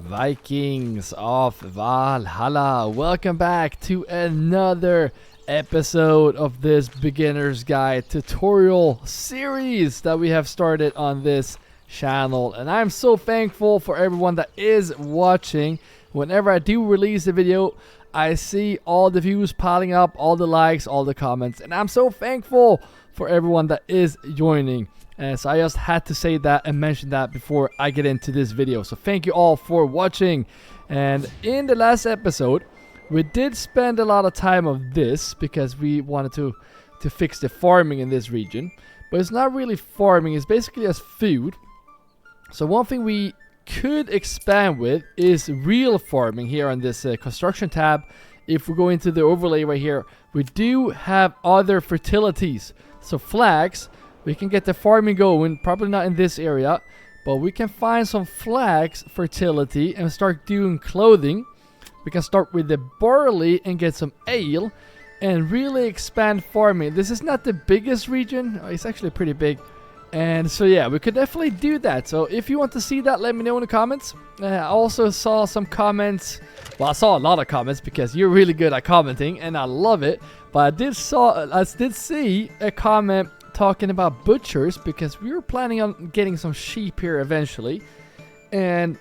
Vikings of Valhalla. Welcome back to another episode of this beginner's guide tutorial series that we have started on this channel, and I'm so thankful for everyone that is watching. Whenever I do release a video, I see all the views piling up, all the likes, all the comments, and I'm so thankful for everyone that is joining. So I just had to say that and mention that before I get into this video. So thank you all for watching. And in the last episode, we did spend a lot of time on this because we wanted to fix the farming in this region. But it's not really farming, it's basically as food. So one thing we could expand with is real farming here on this construction tab. If we go into the overlay right here, we do have other fertilities. So flax. We can get the farming going, probably not in this area, but we can find some flax fertility and start doing clothing. We can start with the barley and get some ale and really expand farming. This is not the biggest region, it's actually pretty big. And so yeah, we could definitely do that. So if you want to see that, let me know in the comments. I also saw some comments. Well, I saw a lot of comments because you're really good at commenting and I love it. But I did see a comment talking about butchers because we were planning on getting some sheep here eventually, and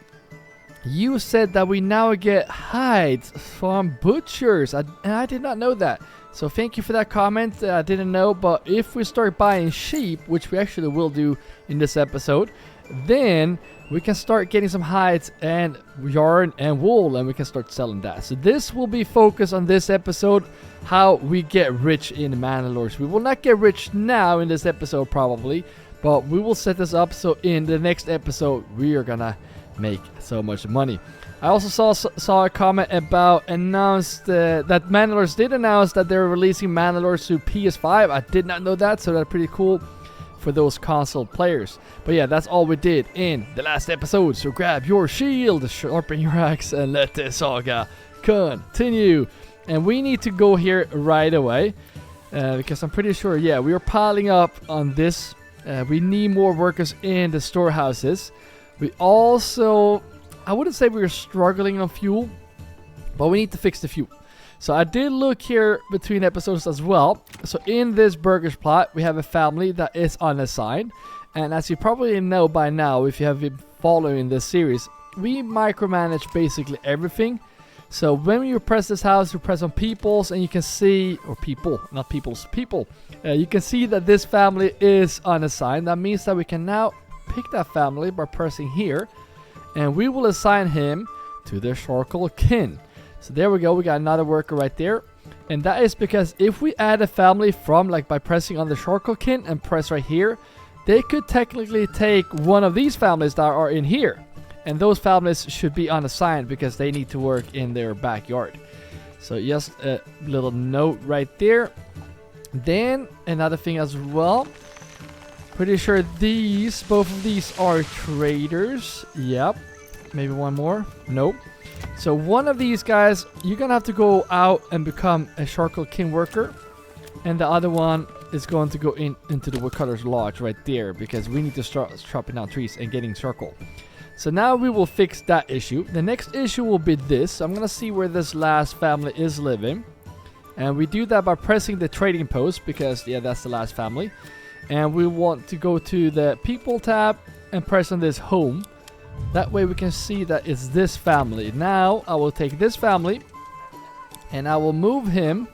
you said that we now get hides from butchers, and I did not know that. So thank you for that comment. I didn't know, but if we start buying sheep, which we actually will do in this episode, then we can start getting some hides and yarn and wool, and we can start selling that. So this will be focused on this episode, how we get rich in Manor Lords. We will not get rich now in this episode probably, but we will set this up so in the next episode we are gonna make so much money. I also saw a comment about that Manor Lords did announce that they're releasing Manor Lords to PS5. I did not know that, so that's pretty cool for those console players. But yeah, that's all we did in the last episode. So grab your shield, sharpen your axe, and let the saga continue. And we need to go here right away because I'm pretty sure, yeah, we are piling up on this. We need more workers in the storehouses. We also, I wouldn't say we were struggling on fuel, but we need to fix the fuel. So I did look here between episodes as well. So in this burgers plot, we have a family that is unassigned. And as you probably know by now, if you have been following this series, we micromanage basically everything. So when you press this house, you press on peoples and you can see, or people, not peoples, people. You can see that this family is unassigned. That means that we can now pick that family by pressing here. And we will assign him to the charcoal kin. So there we go, we got another worker right there. And that is because if we add a family from, like by pressing on the charcoal kin and press right here, they could technically take one of these families that are in here. And those families should be unassigned because they need to work in their backyard. So just a little note right there. Then another thing as well. Pretty sure both of these are traders. Yep. Maybe one more. Nope. So one of these guys, you're gonna have to go out and become a charcoal kin worker, and the other one is going to go into the woodcutter's lodge right there because we need to start chopping down trees and getting charcoal. So now we will fix that issue. The next issue will be this. I'm gonna see where this last family is living, and we do that by pressing the trading post because yeah, that's the last family. And we want to go to the people tab and press on this home. That way we can see that it's this family. Now I will take this family and I will move him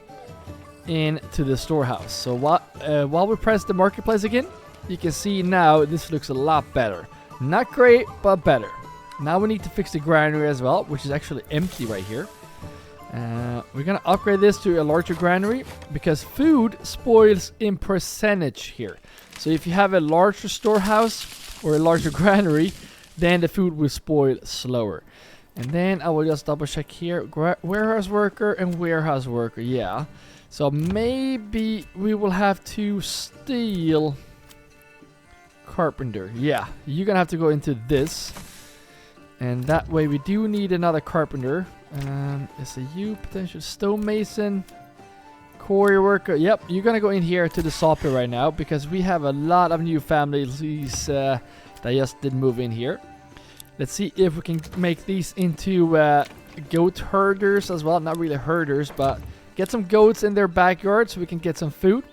into the storehouse. So while we press the marketplace again, you can see now this looks a lot better. Not great, but better. Now we need to fix the granary as well, which is actually empty right here. We're gonna upgrade this to a larger granary because food spoils in percentage here. So if you have a larger storehouse or a larger granary, then the food will spoil slower. And then I will just double check here. Warehouse worker and warehouse worker. Yeah. So maybe we will have to steal carpenter. Yeah. You're going to have to go into this. And that way we do need another carpenter. It's a you potential stonemason. Quarry worker. Yep. You're going to go in here to the sawpit right now because we have a lot of new families that just did move in here. Let's see if we can make these into goat herders as well. Not really herders, but get some goats in their backyard so we can get some food.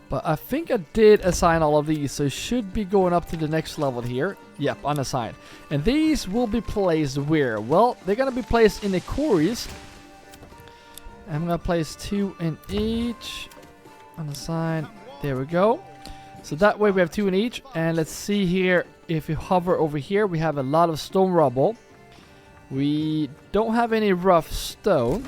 But I think I did assign all of these, so it should be going up to the next level here. Yep, unassigned. And these will be placed where? Well, they're going to be placed in the quarries. I'm going to place 2 in each. Unassigned. There we go. So that way we have 2 in each. And let's see here. If you hover over here, we have a lot of stone rubble. We don't have any rough stone.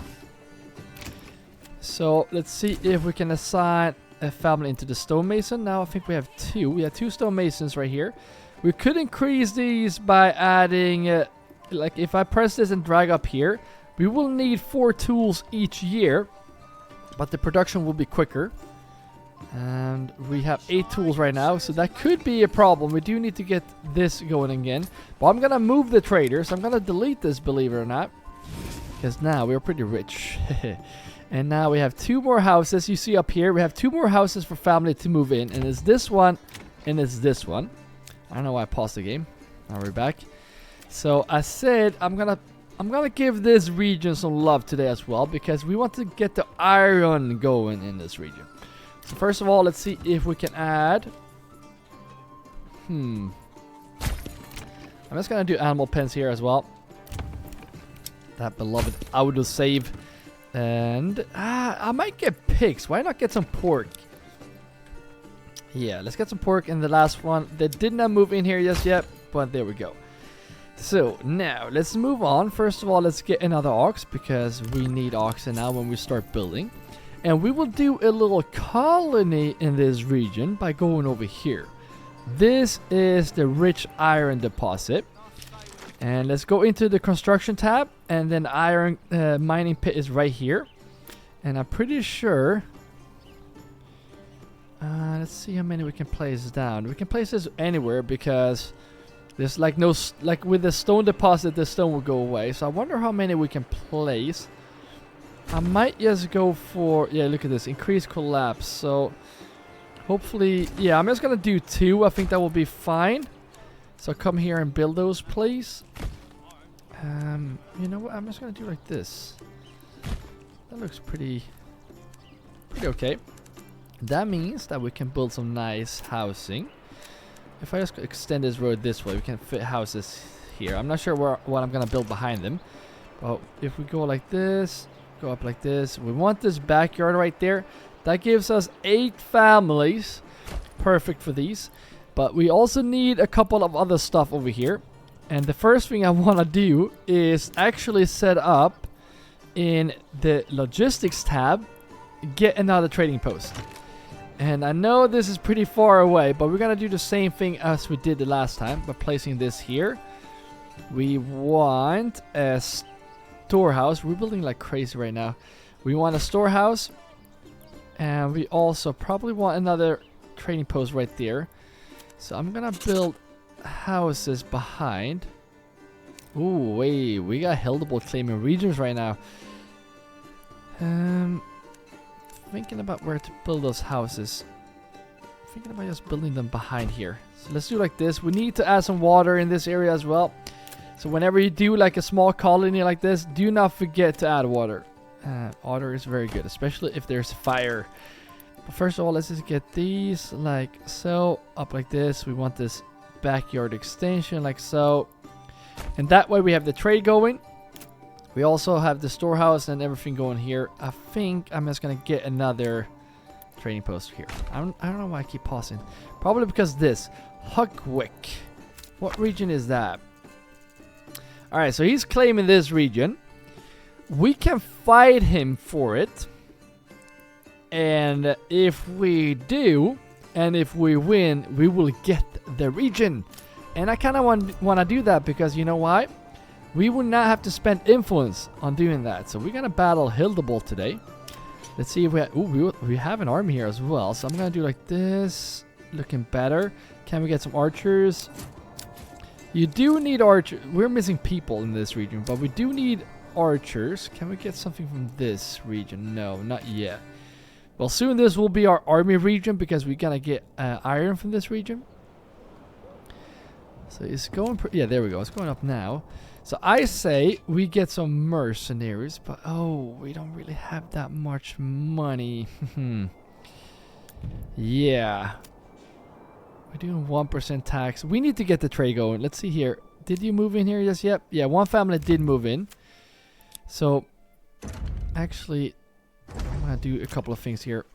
So let's see if we can assign a family into the stonemason. Now I think we have 2. We have 2 stonemasons right here. We could increase these by adding, like if I press this and drag up here, we will need 4 tools each year, but the production will be quicker. And we have 8 tools right now, so that could be a problem. We do need to get this going again. But I'm gonna move the traders. I'm gonna delete this, believe it or not, because now we're pretty rich. And now we have 2 more houses. You see up here, we have 2 more houses for family to move in. And it's this one, and it's this one. I don't know why I paused the game. Now we're back. So I said I'm gonna give this region some love today as well, because we want to get the iron going in this region. So first of all, let's see if we can add. I'm just gonna do animal pens here as well. That beloved autosave. And I might get pigs. Why not get some pork? Yeah, let's get some pork in the last one. They did not move in here just yet, but there we go. So now let's move on. First of all, let's get another ox, because we need oxen now when we start building. And we will do a little colony in this region by going over here. This is the rich iron deposit. And let's go into the construction tab, and then iron mining pit is right here. And I'm pretty sure, let's see how many we can place down. We can place this anywhere, because there's like no, like with the stone deposit, the stone will go away. So I wonder how many we can place. I might just go for, yeah, look at this, increased collapse. So hopefully, yeah, I'm just gonna do 2. I think that will be fine. So come here and build those, please. You know what? I'm just gonna do like this. That looks pretty okay. That means that we can build some nice housing. If I just extend this road this way, we can fit houses here. I'm not sure what I'm gonna build behind them. But if we go like this, go up like this, we want this backyard right there. That gives us 8 families. Perfect for these. But we also need a couple of other stuff over here. And the first thing I want to do is actually set up in the logistics tab, get another trading post. And I know this is pretty far away, but we're going to do the same thing as we did the last time by placing this here. We want a storehouse. We're building like crazy right now. We want a storehouse. And we also probably want another trading post right there. So I'm gonna build houses behind. Ooh, wait, we got heldable claiming regions right now. Thinking about where to build those houses. Thinking about just building them behind here. So let's do like this. We need to add some water in this area as well. So whenever you do like a small colony like this, do not forget to add water. Water is very good, especially if there's fire. But first of all, let's just get these like so, up like this. We want this backyard extension like so. And that way we have the trade going. We also have the storehouse and everything going here. I think I'm just going to get another trading post here. I don't know why I keep pausing. Probably because this. Huckwick. What region is that? Alright, so he's claiming this region. We can fight him for it. And if we do, and if we win, we will get the region. And I kind of want to do that because you know why? We will not have to spend influence on doing that. So we're going to battle Hildebolt today. Let's see if we have... Ooh, we have an army here as well. So I'm going to do like this. Looking better. Can we get some archers? You do need archers. We're missing people in this region, but we do need archers. Can we get something from this region? No, not yet. Well, soon this will be our army region because we're going to get iron from this region. So it's going... yeah, there we go. It's going up now. So I say we get some mercenaries. But, oh, we don't really have that much money. Yeah. We're doing 1% tax. We need to get the trade going. Let's see here. Did you move in here? Yes, yep. Yeah, one family did move in. So, actually, I'm going to do a couple of things here.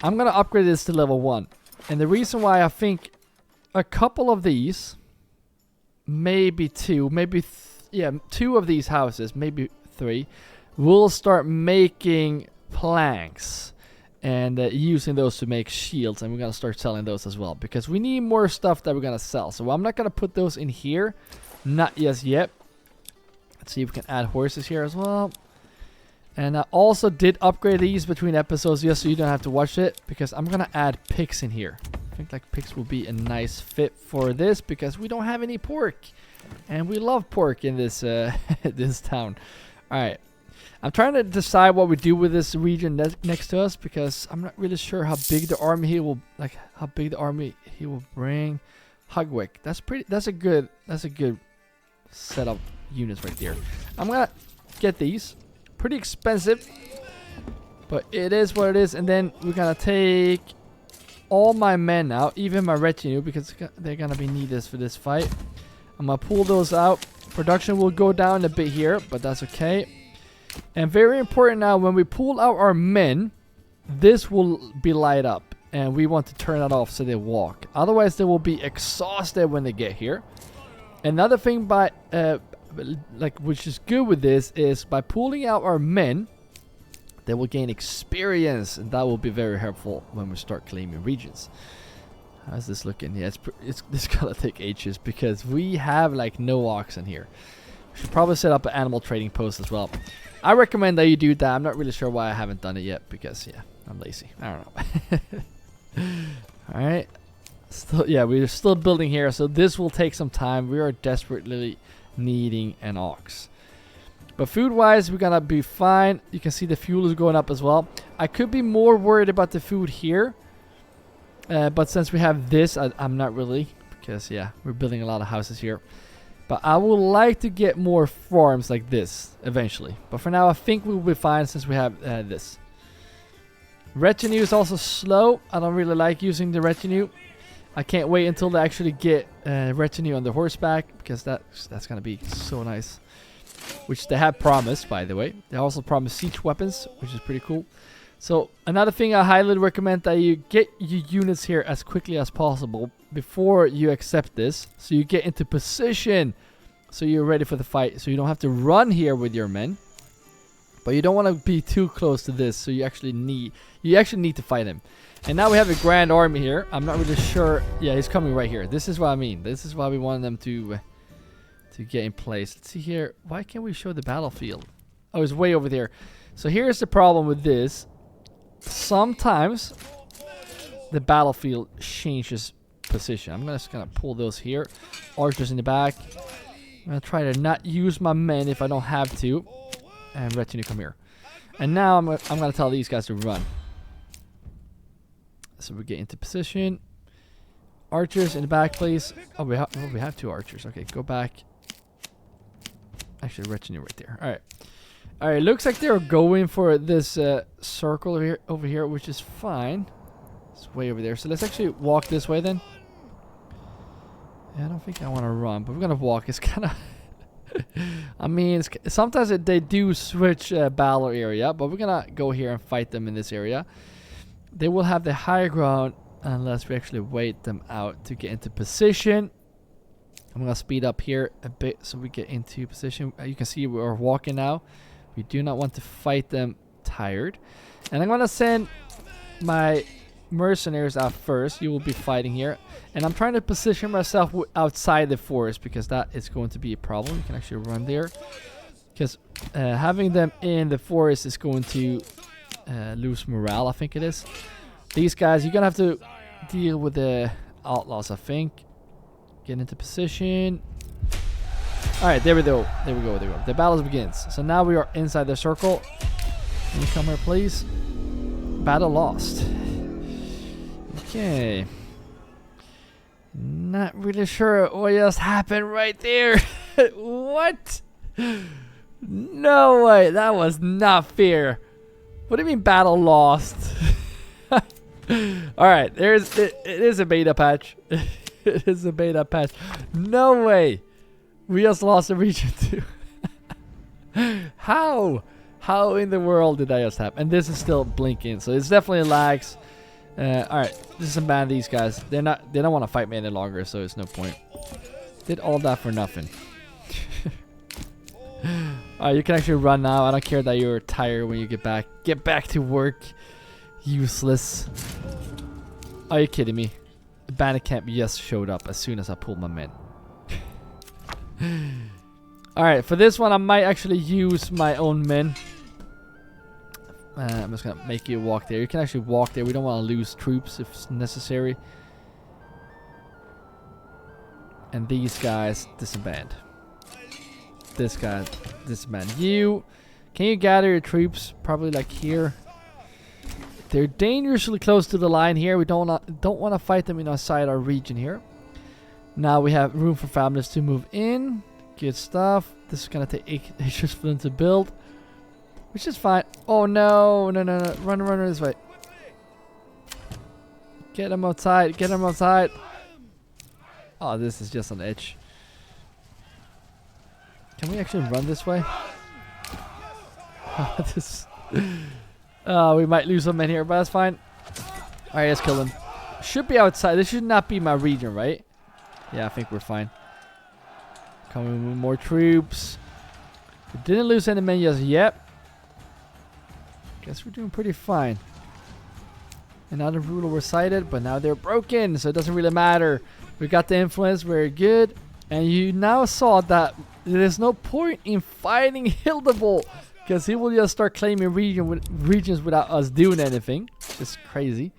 I'm going to upgrade this to level 1. And the reason why I think a couple of these, maybe 2, maybe, yeah, 2 of these houses, maybe 3, will start making planks. And using those to make shields, and we're gonna start selling those as well because we need more stuff that we're gonna sell. So I'm not gonna put those in here, not yet. Let's see if we can add horses here as well. And I also did upgrade these between episodes just so you don't have to watch it because I'm gonna add pigs in here. I think like pigs will be a nice fit for this because we don't have any pork, and we love pork in this this town. All right. I'm trying to decide what we do with this region next to us because I'm not really sure how big the army he will bring. Hugwick. That's a good set of units right there. I'm gonna get these. Pretty expensive, but it is what it is. And then we're gonna take all my men out, even my retinue, because they're gonna be needed for this fight. I'm gonna pull those out. Production will go down a bit here, but that's okay. And very important now, when we pull out our men, this will be light up. And we want to turn it off so they walk. Otherwise, they will be exhausted when they get here. Another thing which is good with this is by pulling out our men, they will gain experience. And that will be very helpful when we start claiming regions. How's this looking? Yeah, it's gonna take ages because we have like no oxen here. We should probably set up an animal trading post as well. I recommend that you do that. I'm not really sure why I haven't done it yet because, yeah, I'm lazy. I don't know. Alright. Yeah, we're still building here, so this will take some time. We are desperately needing an ox. But food-wise, we're going to be fine. You can see the fuel is going up as well. I could be more worried about the food here. But since we have this, I'm not really. Because, yeah, we're building a lot of houses here. But I would like to get more farms like this eventually. But for now, I think we'll be fine since we have this. Retinue is also slow. I don't really like using the retinue. I can't wait until they actually get retinue on the horseback. Because that's going to be so nice. Which they have promised, by the way. They also promised siege weapons, which is pretty cool. So another thing I highly recommend that you get your units here as quickly as possible before you accept this. So you get into position so you're ready for the fight. So you don't have to run here with your men. But you don't want to be too close to this. So you actually need to fight him. And now we have a grand army here. I'm not really sure. Yeah, he's coming right here. This is what I mean. This is why we want them to get in place. Let's see here. Why can't we show the battlefield? Oh, it's way over there. So here's the problem with this. Sometimes the battlefield changes position. I'm just gonna pull those here. Archers in the back. I'm gonna try to not use my men if I don't have to. And retinue, come here. And now I'm gonna tell these guys to run. So we get into position. Archers in the back, please. Oh, we have 2 archers. Okay, go back. Actually, retinue right there. All right. All right, looks like they're going for this circle over here, which is fine. It's way over there. So let's actually walk this way then. Yeah, I don't think I want to run, but we're going to walk. It's kind of... I mean, sometimes they do switch battle area, but we're going to go here and fight them in this area. They will have the higher ground unless we actually wait them out to get into position. I'm going to speed up here a bit so we get into position. You can see we're walking now. We do not want to fight them tired. And I'm going to send my mercenaries out first. You will be fighting here. And I'm trying to position myself outside the forest because that is going to be a problem. You can actually run there. Because having them in the forest is going to lose morale, I think it is. These guys, you're going to have to deal with the outlaws, I think. Get into position. Alright, there we go. There we go. The battle begins. So now we are inside the circle. Can you come here, please? Battle lost. Okay. Not really sure what just happened right there. What? No way, that was not fair. What do you mean battle lost? Alright, it is a beta patch. It is a beta patch. No way. We just lost a region too. How? How in the world did that just happen? And this is still blinking, so it's definitely lags. Alright, disband these guys. They don't want to fight me any longer, so it's no point. Did all that for nothing. Alright, you can actually run now. I don't care that you're tired when you get back. Get back to work. Useless. Are you kidding me? The bandit camp just showed up as soon as I pulled my men. Alright, for this one I might actually use my own men. I'm just gonna make you walk there. You can actually walk there. We don't want to lose troops if necessary. And these guys disband. This guy disband. Can you gather your troops? Probably like here. They're dangerously close to the line here. We don't want to fight them inside our region here. Now we have room for families to move in. Good stuff. This is gonna take ages for them to build, which is fine. Oh no, no, no, no! Run this way. Get them outside. Get them outside. Oh, this is just an edge. Can we actually run this way? We might lose some men here, but that's fine. Alright, let's kill them. Should be outside. This should not be my region, right? Yeah, I think we're fine. Coming with more troops. We didn't lose any men just yet. Guess we're doing pretty fine. Another ruler was sighted, but now they're broken, so it doesn't really matter. We got the influence, very good. And you now saw that there's no point in fighting Hildebolt, because he will just start claiming regions without us doing anything. It's crazy.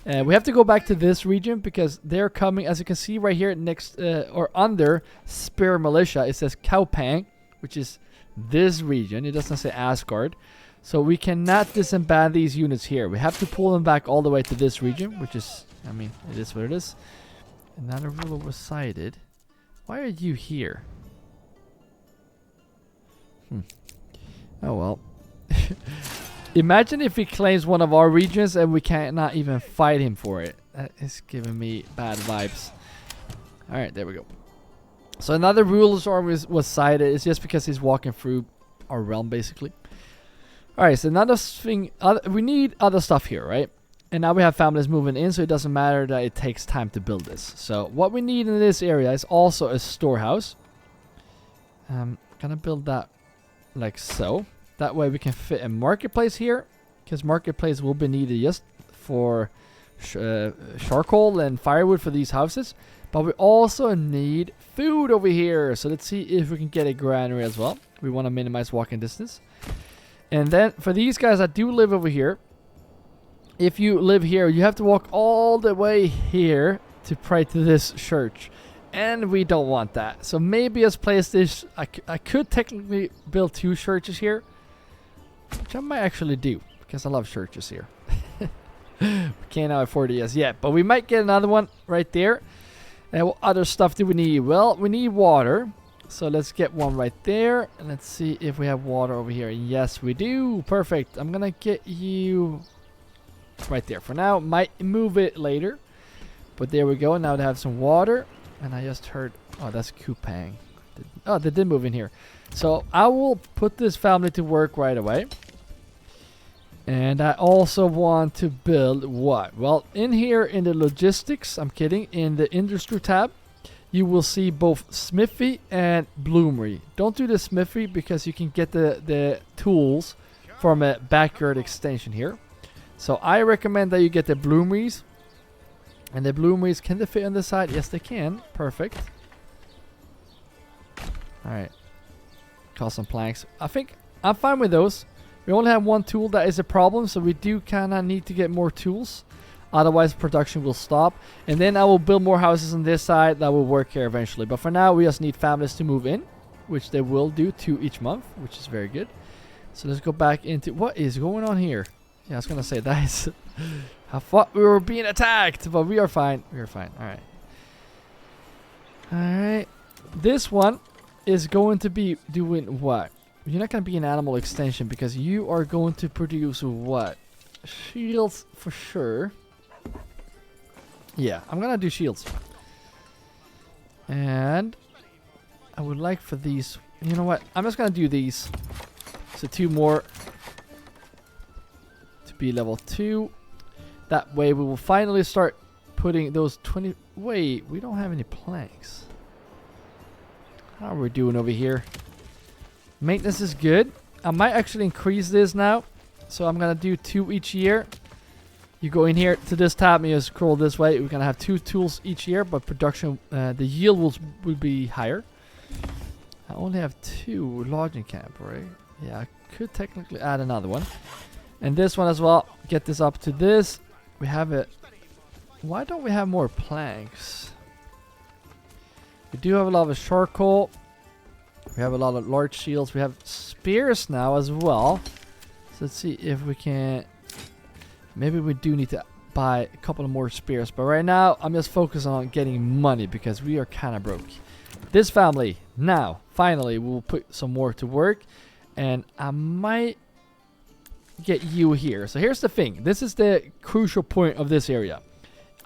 We have to go back to this region because they're coming, as you can see right here next or under Spear Militia. It says Kaupang, which is this region. It doesn't say Asgard. So we cannot disband these units here. We have to pull them back all the way to this region, which is, I mean, it is what it is. Another ruler was sighted. Why are you here? Oh well. Imagine if he claims one of our regions and we cannot even fight him for it. That is giving me bad vibes. Alright, there we go. So another ruler's army was sighted. It's just because he's walking through our realm, basically. Alright, so another thing. We need other stuff here, right? And now we have families moving in, so it doesn't matter that it takes time to build this. So what we need in this area is also a storehouse. I'm gonna build that like so. That way we can fit a marketplace here, because marketplace will be needed just for charcoal and firewood for these houses. But we also need food over here. So let's see if we can get a granary as well. We want to minimize walking distance. And then for these guys that do live over here, if you live here, you have to walk all the way here to pray to this church. And we don't want that. So maybe let's place this. I could technically build 2 churches here, which I might actually do, because I love churches here. We can't afford it as yet, but we might get another one right there. And what other stuff do we need? Well, we need water. So let's get one right there. And let's see if we have water over here. Yes, we do. Perfect. I'm going to get you right there for now. Might move it later. But there we go. Now they have some water. And I just heard... Oh, that's Kupang. Oh, they did move in here. So I will put this family to work right away. And I also want to build what? Well, in here in the logistics, I'm kidding, in the industry tab, you will see both smithy and bloomery. Don't do the smithy because you can get the tools from a backyard extension here. So I recommend that you get the bloomeries. And the bloomeries, can they fit on the side? Yes, they can. Perfect. Alright. Call some planks. I think I'm fine with those. We only have one tool that is a problem, so we do kind of need to get more tools. Otherwise, production will stop. And then I will build more houses on this side that will work here eventually. But for now, we just need families to move in, which they will do 2 each month, which is very good. So let's go back into... What is going on here? Yeah, I was going to say, that is... I thought we were being attacked, but we are fine. We are fine. All right. Alright. This one is going to be doing what? You're not going to be an animal extension because you are going to produce what? Shields for sure. Yeah, I'm going to do shields. And I would like for these... You know what? I'm just going to do these. So 2 more to be level 2. That way we will finally start putting those 20... Wait, we don't have any planks. How are we doing over here? Maintenance is good. I might actually increase this now. So I'm going to do 2 each year. You go in here to this tab and you scroll this way. We're going to have 2 tools each year, but production, the yield will be higher. I only have 2 lodging camp, right? Yeah, I could technically add another one. And this one as well. Get this up to this. We have it. Why don't we have more planks? We do have a lot of charcoal. We have a lot of large shields. We have spears now as well. So let's see if we can... Maybe we do need to buy a couple of more spears. But right now, I'm just focused on getting money because we are kind of broke. This family, now, finally, we'll put some more to work. And I might get you here. So here's the thing. This is the crucial point of this area.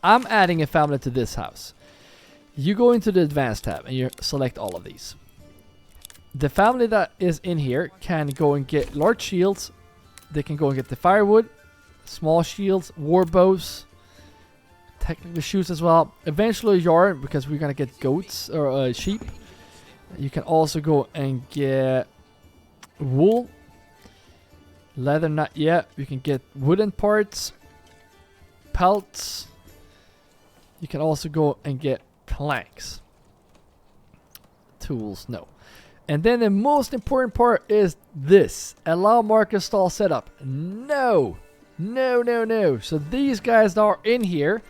I'm adding a family to this house. You go into the advanced tab and you select all of these. The family that is in here can go and get large shields. They can go and get the firewood, small shields, war bows, technically shoes as well. Eventually yarn because we're gonna get goats or sheep. You can also go and get wool, leather not yet. You can get wooden parts, pelts. You can also go and get planks. Tools, no. And then the most important part is this. Allow market stall setup. No. No, no, no. So these guys that are in here,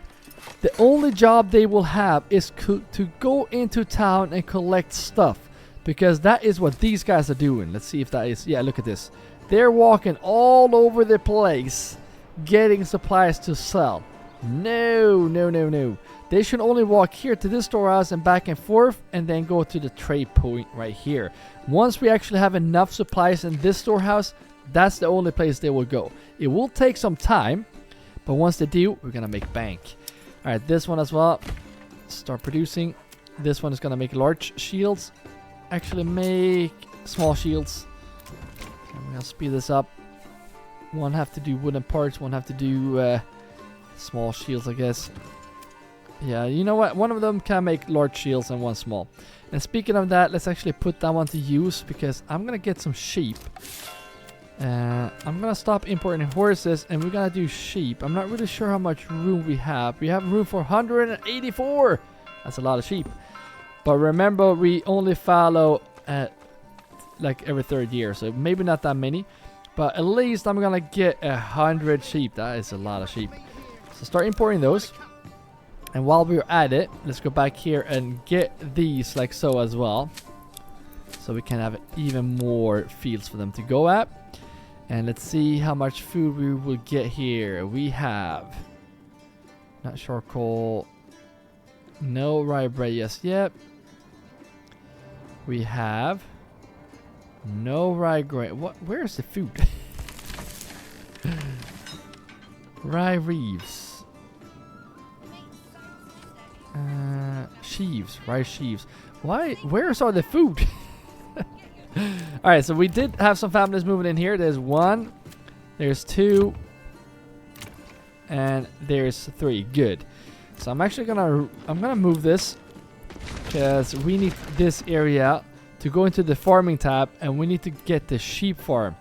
the only job they will have is to go into town and collect stuff. Because that is what these guys are doing. Let's see if that is... Yeah, look at this. They're walking all over the place getting supplies to sell. No, no, no, no. They should only walk here to this storehouse and back and forth and then go to the trade point right here. Once we actually have enough supplies in this storehouse, that's the only place they will go. It will take some time, but once they do, we're going to make bank. Alright, this one as well. Start producing. This one is going to make large shields. Actually make small shields. I'm going to speed this up. One have to do wooden parts, one have to do small shields, I guess. Yeah, you know what? One of them can make large shields and one small. And speaking of that, let's actually put that one to use because I'm going to get some sheep. I'm going to stop importing horses and we're going to do sheep. I'm not really sure how much room we have. We have room for 184. That's a lot of sheep. But remember, we only fallow at like every 3rd year. So maybe not that many. But at least I'm going to get 100 sheep. That is a lot of sheep. So start importing those. And while we're at it, let's go back here and get these like so as well. So we can have even more fields for them to go at. And let's see how much food we will get here. We have not charcoal. No rye bread just yet. We have no rye grain. What? Where's the food? Rye reeves. Sheaves, rice sheaves. Why? Where's all the food? Alright, so we did have some families moving in here. There's 1, there's 2, and there's 3. Good. So I'm actually gonna move this because we need this area to go into the farming tab, and we need to get the sheep farm.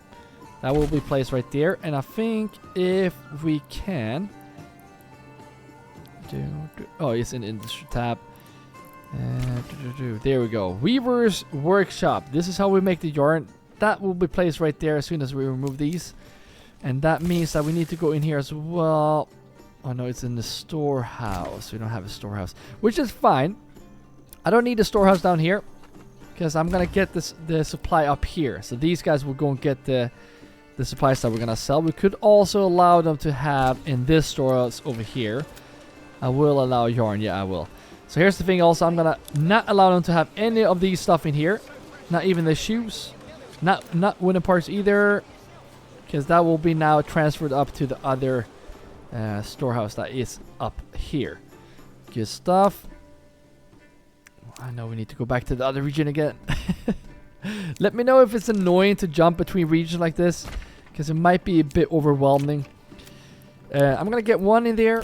That will be placed right there. And I think if we can. Oh, it's in the industry tab. There we go. Weaver's workshop. This is how we make the yarn. That will be placed right there as soon as we remove these. And that means that we need to go in here as well. Oh no, it's in the storehouse. We don't have a storehouse, which is fine. I don't need a storehouse down here because I'm gonna get the supply up here. So these guys will go and get the supplies that we're gonna sell. We could also allow them to have in this storehouse over here. I will allow yarn. Yeah, I will. So here's the thing also, I'm gonna not allow them to have any of these stuff in here. Not even the shoes. Not wooden parts either. Because that will be now transferred up to the other storehouse that is up here. Good stuff. I know we need to go back to the other region again. Let me know if it's annoying to jump between regions like this. Because it might be a bit overwhelming. I'm gonna get one in there.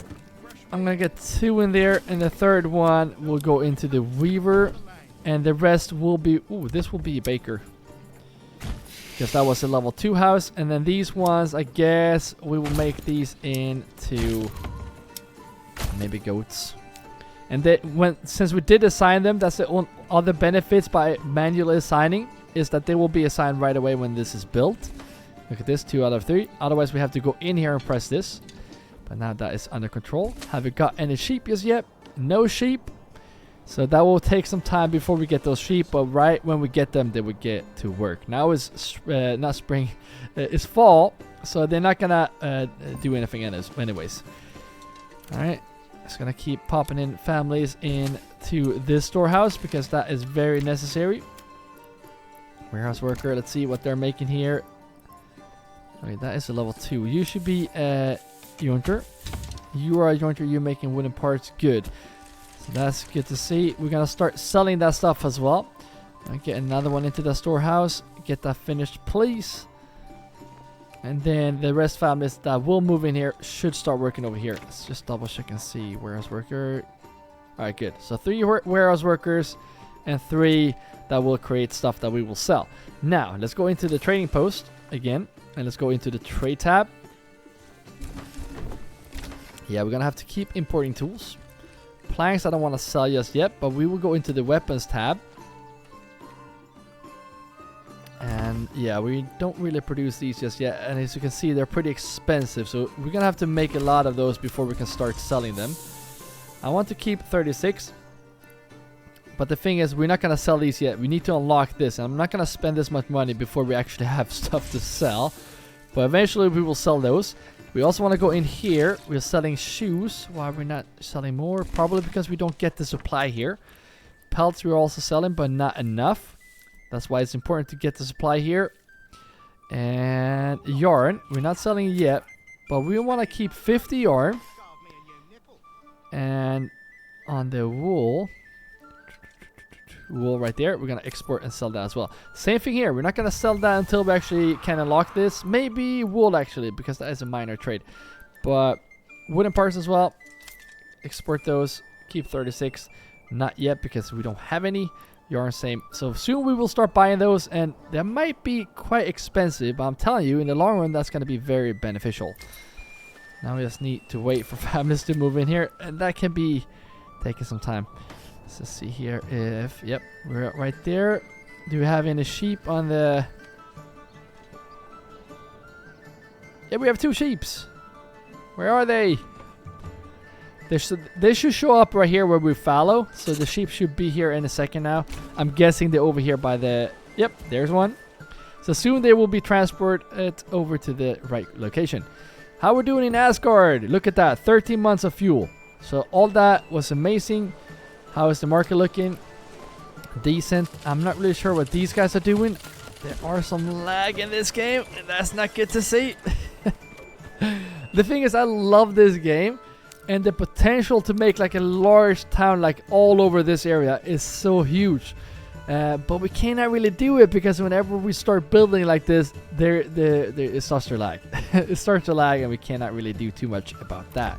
I'm gonna get two in there, and the third one will go into the weaver, and the rest will be. Ooh, this will be a baker. Because that was a level 2 house, and then these ones, I guess we will make these into maybe goats. And since we did assign them, that's the other benefits by manually assigning is that they will be assigned right away when this is built. Look at this, 2 out of 3. Otherwise, we have to go in here and press this. But now that is under control. Haven't got any sheep just yet. No sheep. So that will take some time before we get those sheep. But right when we get them, they will get to work. Now is not spring. It's fall. So they're not going to do anything anyways. Alright. Just going to keep popping in families into this storehouse. Because that is very necessary. Warehouse worker. Let's see what they're making here. Wait, that is a level 2. You should be Jointer. You are a jointer. You're making wooden parts. Good. So that's good to see. We're gonna start selling that stuff as well. I'll get another one into the storehouse. Get that finished, please. And then the rest families that will move in here should start working over here. Let's just double check and see. Warehouse worker. Alright, good. So 3 warehouse workers and 3 that will create stuff that we will sell. Now, let's go into the trading post again. And let's go into the trade tab. Yeah, we're gonna have to keep importing tools. Planks I don't want to sell just yet, but we will go into the weapons tab. And yeah, we don't really produce these just yet. And as you can see, they're pretty expensive. So we're gonna have to make a lot of those before we can start selling them. I want to keep 36. But the thing is, we're not gonna sell these yet. We need to unlock this. And I'm not gonna spend this much money before we actually have stuff to sell. But eventually we will sell those. We also want to go in here. We're selling shoes. Why are we not selling more? Probably because we don't get the supply here. Pelts we're also selling, but not enough. That's why it's important to get the supply here. And yarn. We're not selling it yet. But we want to keep 50 yarn. And on the wool right there, we're gonna export and sell that as well. Same thing here, we're not gonna sell that until we actually can unlock this. Maybe wool actually, because that is a minor trade. But wooden parts as well, export those, keep 36. Not yet because we don't have any. Yarn same. So soon we will start buying those, and they might be quite expensive, but I'm telling you, in the long run that's gonna be very beneficial. Now we just need to wait for families to move in here, and that can be taking some time. Let's see here if... Yep, we're right there. Do we have any sheep on the... Yeah, we have 2 sheeps. Where are they? They should show up right here where we follow. So the sheep should be here in a second now. I'm guessing they're over here by the... Yep, there's one. So soon they will be transported over to the right location. How we're doing in Asgard? Look at that, 13 months of fuel. So all that was amazing. How is the market looking? Decent. I'm not really sure what these guys are doing. There are some lag in this game, and that's not good to see. The thing is, I love this game, and the potential to make like a large town like all over this area is so huge. But we cannot really do it because whenever we start building like this, it starts to lag. It starts to lag, and we cannot really do too much about that.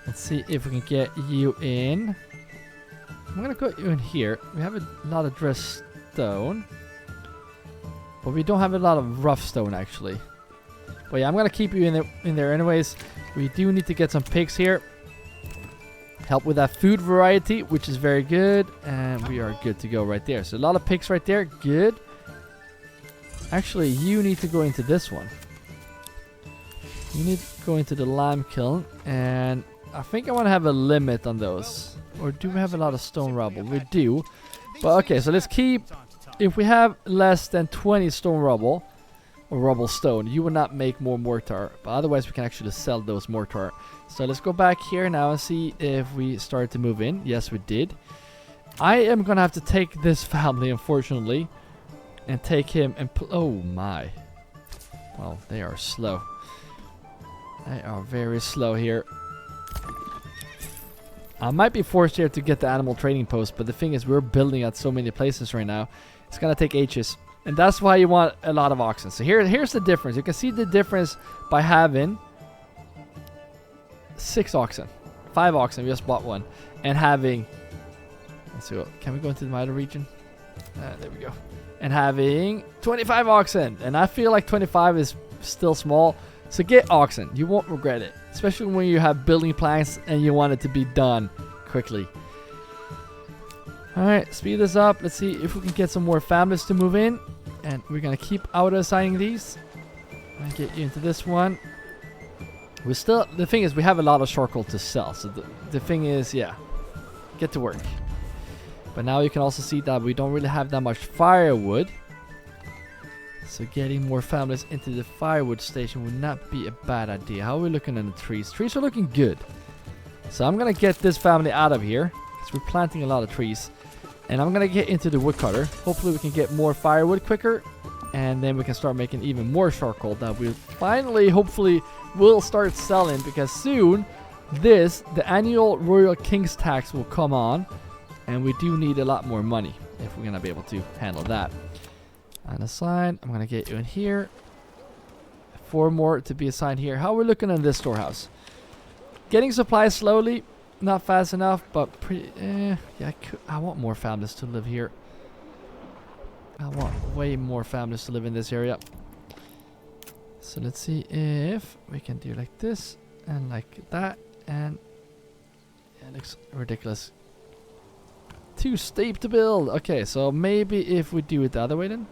Let's see if we can get you in. I'm gonna put you in here. We have a lot of dressed stone, but we don't have a lot of rough stone actually. But yeah, I'm gonna keep you in there anyways. We do need to get some pigs here. Help with that food variety, which is very good, and we are good to go right there. So a lot of pigs right there. Good. Actually, you need to go into this one. You need to go into the lime kiln, and I think I want to have a limit on those. Or do we have a lot of stone rubble? We do. But okay, so let's keep... If we have less than 20 stone rubble, or rubble stone. You will not make more mortar, but otherwise we can actually sell those mortar. So let's go back here now and see if we started to move in. Yes, we did. I am gonna have to take this family, unfortunately, and take him and oh my. Well, they are slow. They are very slow here. I might be forced here to get the animal trading post, but the thing is we're building at so many places right now. It's gonna take ages. And that's why you want a lot of oxen. So here's the difference. You can see the difference by having 6 oxen. 5 oxen, we just bought one. And having, let's see, can we go into the Mother region? There we go. And having 25 oxen. And I feel like 25 is still small. So get oxen. You won't regret it. Especially when you have building plans and you want it to be done quickly. Alright, speed this up. Let's see if we can get some more families to move in. And we're going to keep auto-assigning these. I'm going to get you into this one. We still, the thing is, we have a lot of charcoal to sell. So the thing is, yeah, get to work. But now you can also see that we don't really have that much firewood. So getting more families into the firewood station would not be a bad idea. How are we looking at the trees? Trees are looking good. So I'm going to get this family out of here, because we're planting a lot of trees. And I'm going to get into the woodcutter. Hopefully we can get more firewood quicker. And then we can start making even more charcoal that we finally, hopefully, will start selling. Because soon, the annual Royal King's Tax will come on. And we do need a lot more money if we're going to be able to handle that. And assign, I'm going to get you in here. 4 more to be assigned here. How are we looking in this storehouse? Getting supplies slowly. Not fast enough, but pretty... yeah, I want more families to live here. I want way more families to live in this area. So let's see if we can do like this and like that. And yeah, it looks ridiculous. Too steep to build. Okay, so maybe if we do it the other way then.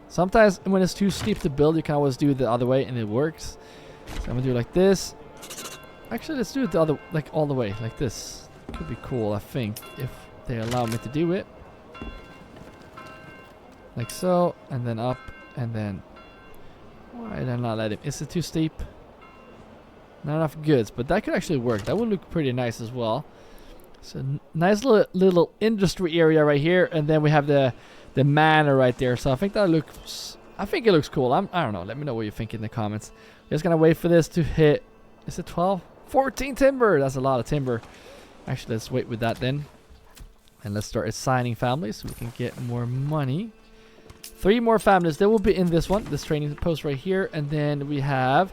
Sometimes when it's too steep to build, you can always do it the other way and it works. So I'm gonna do it like this. Actually, let's do it the other, like all the way, like this. Could be cool, I think, if they allow me to do it. Like so, and then up, and then... Why did I not let him? Is it too steep? Not enough goods, but that could actually work. That would look pretty nice as well. So, nice little industry area right here, and then we have the manor right there. So I think that looks... I think it looks cool. I don't know. Let me know what you think in the comments. Just gonna wait for this to hit... Is it 12? 14 timber! That's a lot of timber. Actually, let's wait with that then. And let's start assigning families so we can get more money. 3 more families. They will be in this one. This training post right here. And then we have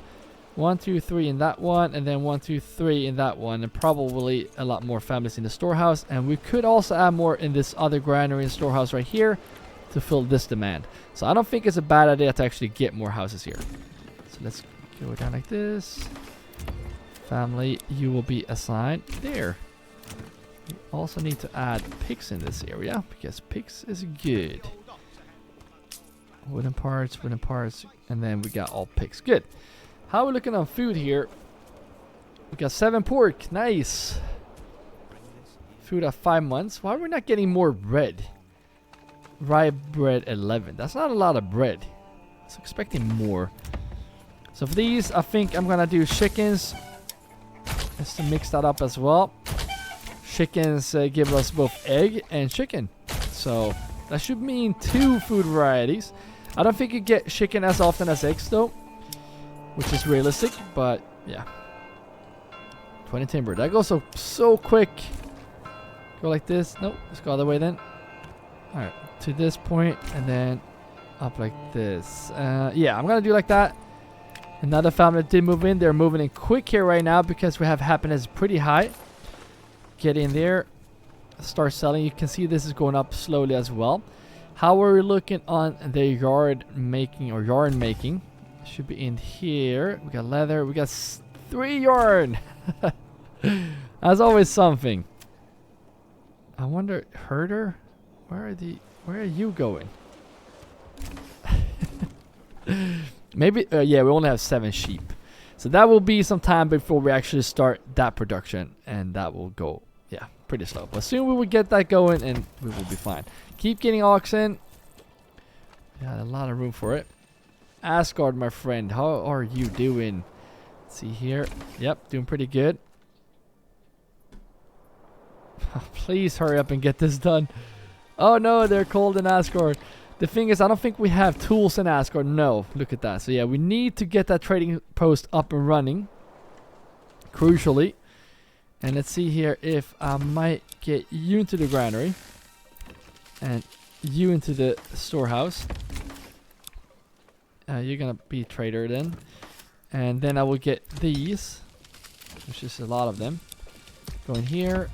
1, 2, 3 in that one. And then 1, 2, 3 in that one. And probably a lot more families in the storehouse. And we could also add more in this other granary and storehouse right here to fill this demand. So I don't think it's a bad idea to actually get more houses here. So let's go down like this. Family, you will be assigned there. We also need to add pigs in this area because pigs is good. Wooden parts, and then we got all pigs. Good. How are we looking on food here? We got 7 pork. Nice. Food at 5 months. Why are we not getting more bread? Rye bread 11. That's not a lot of bread. I was expecting more. So for these, I think I'm gonna do chickens. Just to mix that up as well. Chickens give us both egg and chicken. So that should mean 2 food varieties. I don't think you get chicken as often as eggs though. Which is realistic, but yeah. 20 timber. That goes so quick. Go like this. Nope. Let's go the other way then. Alright. To this point and then up like this. Yeah, I'm gonna do like that. Another family did move in. They're moving in quick here right now because we have happiness pretty high. Get in there. Start selling. You can see this is going up slowly as well. How are we looking on the yard making or yarn making? Should be in here. We got leather. We got 3 yarn. That's always something. I wonder, herder? Where are you going? Maybe, yeah, we only have 7 sheep. So that will be some time before we actually start that production. And that will go, yeah, pretty slow. But soon we will get that going and we will be fine. Keep getting oxen. Got a lot of room for it. Asgard, my friend, how are you doing? Let's see here. Yep, doing pretty good. Please hurry up and get this done. Oh no, they're cold in Asgard. The thing is, I don't think we have tools in Asgard. No, look at that. So yeah, we need to get that trading post up and running. Crucially. And let's see here if I might get you into the granary. And you into the storehouse. You're gonna be trader then. And then I will get these. Which is a lot of them. Go in here.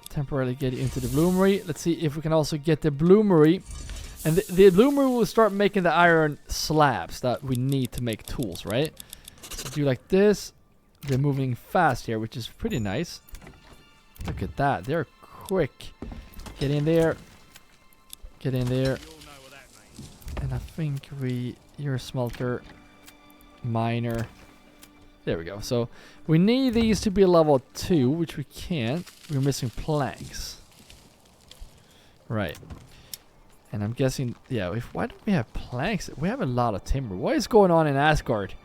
Temporarily get into the bloomery. Let's see if we can also get the bloomery. And the bloomery will start making the iron slabs that we need to make tools, right? So do like this. They're moving fast here, which is pretty nice. Look at that. They're quick. Get in there. Get in there. And I think you're a smelter. Miner. There we go. So we need these to be level 2, which we can't. We're missing planks. Right. And I'm guessing, yeah, why don't we have planks? We have a lot of timber. What is going on in Asgard?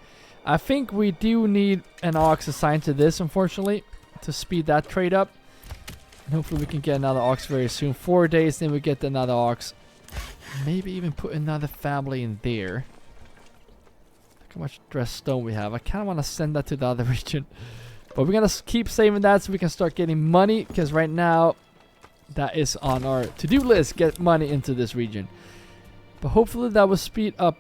I think we do need an ox assigned to this, unfortunately, to speed that trade up. And hopefully we can get another ox very soon. 4 days, then we get another ox. Maybe even put another family in there. Look how much dressed stone we have. I kind of want to send that to the other region. But we're going to keep saving that so we can start getting money. Because right now, that is on our to-do list. Get money into this region. But hopefully that will speed up.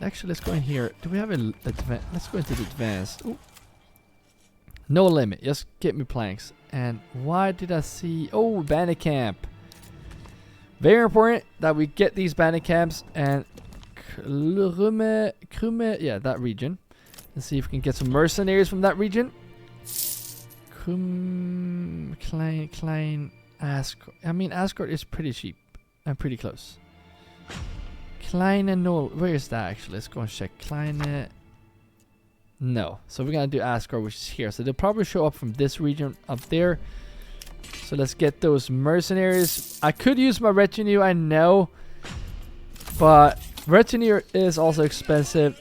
Actually, let's go in here. Do we have a let's go into the advanced. Ooh. No limit. Just get me planks. And why did I see... Oh, bandit camp. Very important that we get these bandit camps. And... yeah, that region. Let's see if we can get some mercenaries from that region. Klein... Asgard. I mean, Asgard is pretty cheap. And pretty close. Kleine Null. Where is that actually? Let's go and check. Kleine... No. So we're going to do Asgard, which is here. So they'll probably show up from this region up there. So let's get those mercenaries. I could use my retinue, I know. But retinue is also expensive.